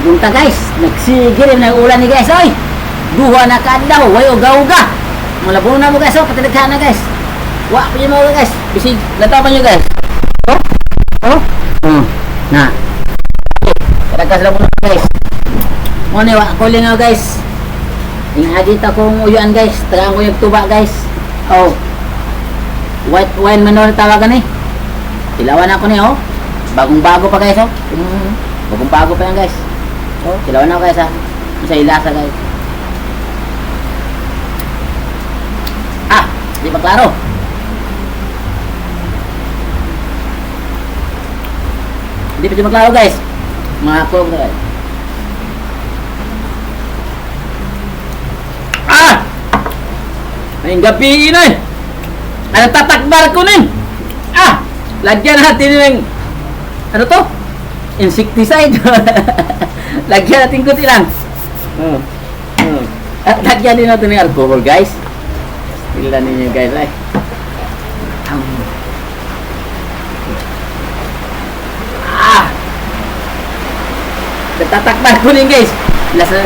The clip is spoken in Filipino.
Bunta guys, nagsigil na ulan ni guys, oy. Duha na kadaw, way uga-uga. Malabuno na mo guys, oh, patidaghan na guys. Wa pa mo guys. Bisig lataw pa nyo guys. Oh. Oh. Na. Kadagkas lang muna guys. Mo ni wa ko lingaw guys. Ingagit akong uyuan guys, tagaan ko yung tuba guys. Oh. White wine manor tawagan eh. Ilawan ako ni oh. Bagong-bago pa guys oh. Bagong-bago pa yan guys. Oh, ilawan ako guys ha. Isa ilasa guys. Ah, di ba klaro? Hindi pa di maklaro guys. Mga ako guys. Ah! Ngayong gabi na eh. Ano tatakbar ko nin? Ah! Lagyan natin yung ano to? Insecticide. Lagyan natin kunti lang. At lagyan din natin yung alcohol guys. Tignan ninyo guys ay. Ah! Tatakbar ko nin guys. Lasa